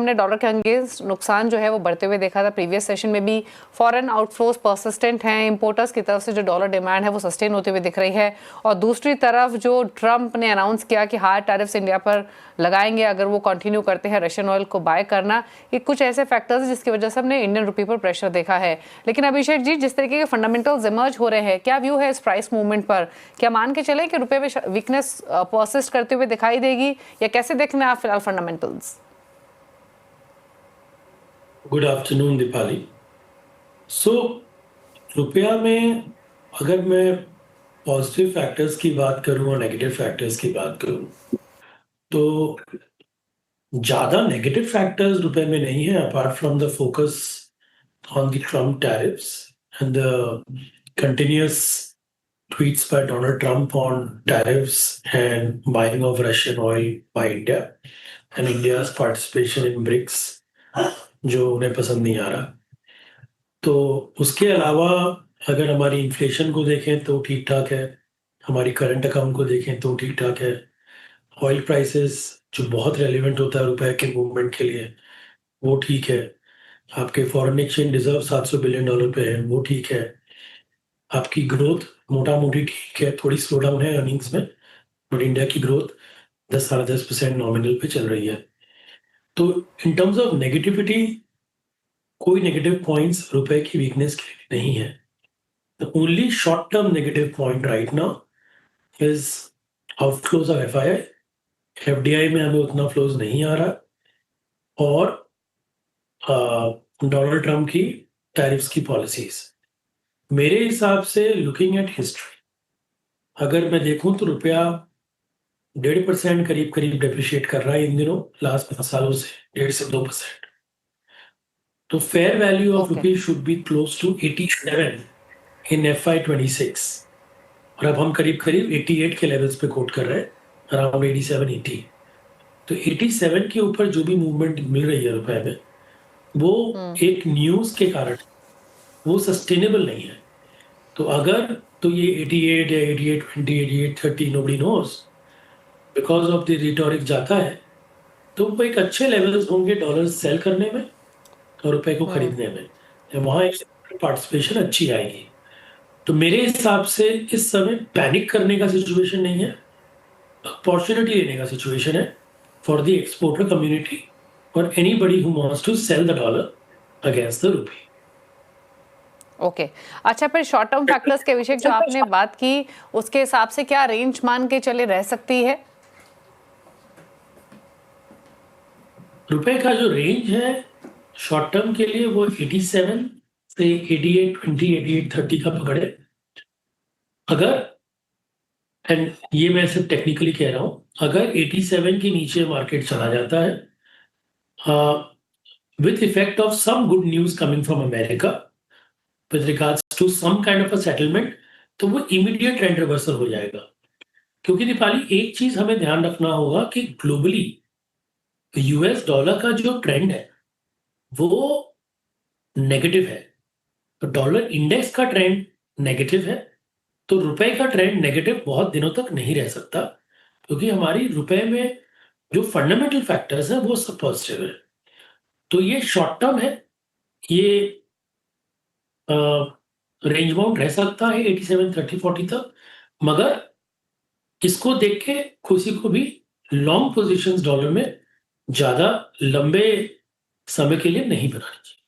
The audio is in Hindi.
हमने डॉलर के अगेंस्ट नुकसान जो है वो बढ़ते हुए देखा था। प्रीवियस सेशन में भी फॉरेन आउटफ्लोज परसिस्टेंट हैं, इंपोर्टर्स की तरफ से जो डॉलर डिमांड है वो सस्टेन होते हुए दिख रही है। और दूसरी तरफ जो ट्रंप ने अनाउंस किया कि हार्ड टैरिफ्स इंडिया पर लगाएंगे अगर वो कंटिन्यू करते हैं रशियन ऑयल को बाय करना, ये कुछ ऐसे फैक्टर्स हैं जिसकी वजह से हमने इंडियन रुपये पर प्रेशर देखा है। लेकिन अभिषेक जी, जिस तरीके के फंडामेंटल्स इमर्ज हो रहे हैं, क्या व्यू है इस प्राइस मूवमेंट पर? क्या मान के चले कि रुपये में वीकनेस परसिस्ट करते हुए दिखाई देगी, या कैसे देखना है आप फिलहाल फंडामेंटल्स? Good afternoon Deepali. रुपया में अगर मैं पॉजिटिव फैक्टर्स की बात करूं और नेगेटिव फैक्टर्स की बात करूं तो ज्यादा नेगेटिव फैक्टर्स रुपए में नहीं है, apart from the focus on the Trump tariffs and the continuous tweets by Donald Trump on tariffs and buying of Russian oil by India and India's participation in BRICS, जो उन्हें पसंद नहीं आ रहा। तो उसके अलावा अगर हमारी इन्फ्लेशन को देखें तो ठीक ठाक है, हमारी करंट अकाउंट को देखें तो ठीक ठाक है, ऑयल प्राइसेस जो बहुत रेलिवेंट होता है रुपए के मूवमेंट के लिए वो ठीक है, आपके फॉरेन एक्सचेंज रिजर्व $700 बिलियन पे है वो ठीक है, आपकी ग्रोथ मोटा मोटी ठीक है, थोड़ी स्लो डाउन है अर्निंग्स में, बट इंडिया की ग्रोथ 10-10.5% नॉमिनल पे चल रही है। तो इन टर्म्स ऑफ नेगेटिविटी कोई नेगेटिव पॉइंट्स रुपए की वीकनेस के लिए नहीं है। The only short term negative point right now is outflows of FII. FDI में हमें उतना फ्लोज नहीं आ रहा, और डोनाल्ड ट्रम्प की टैरिफ्स की पॉलिसीज। मेरे हिसाब से लुकिंग एट हिस्ट्री अगर मैं देखूं तो रुपया 1.5% करीब करीब डेप्रिशिएट कर रहा है इन दिनों, लास्ट 5 सालों से 1.5 से 2%। तो fair value of rupee should be close to 87 in FY26, और अब हम करीब करीब 88 के लेवल्स पे कोट कर रहे हैं, अराउंड 87-80। तो 87 के ऊपर जो भी मूवमेंट मिल रही है रुपए में वो एक न्यूज के कारण वो सस्टेनेबल नहीं है। तो अगर तो ये 88 या 88-20, 88-30 nobody knows, because of the rhetoric जाता है, तो वो एक अच्छे लेवल्स होंगे डॉलर सेल करने में और रुपए को खरीदने में, वहां एक पार्टिसिपेशन अच्छी आएगी। तो मेरे हिसाब से इस समय पैनिक करने का सिचुएशन नहीं है, अपॉर्चुनिटी लेने का सिचुएशन है फॉर द एक्सपोर्टर कम्युनिटी और anybody who wants to sell the dollar against the rupee. Okay अच्छा, फिर शॉर्ट टर्म फैक्टर्स के विषय जो आपने बात की उसके हिसाब से क्या रेंज मान के चले रह सकती है? रुपए का जो रेंज है शॉर्ट टर्म के लिए वो 87 से 88-20, 88-30 का पकड़े। अगर, एंड ये मैं सिर्फ टेक्निकली कह रहा हूं, अगर 87 के नीचे मार्केट चला जाता है with effect of some good news coming from America with regards to some kind of a settlement, तो वो इमीडिएट ट्रेंड रिवर्सल हो जाएगा। क्योंकि दीपाली एक चीज हमें ध्यान रखना होगा कि ग्लोबली यूएस डॉलर का जो ट्रेंड है वो नेगेटिव है, तो डॉलर इंडेक्स का ट्रेंड नेगेटिव है, तो रुपए का ट्रेंड नेगेटिव बहुत दिनों तक नहीं रह सकता, क्योंकि हमारी रुपए में जो फंडामेंटल फैक्टर्स हैं वो सब पॉजिटिव है। तो ये शॉर्ट टर्म है, ये रेंज बाउंड रह सकता है 87, 30, 40 तक, मगर इसको देख के किसी को भी लॉन्ग पोजीशंस डॉलर में ज्यादा लंबे समय के लिए नहीं बनानी चाहिए।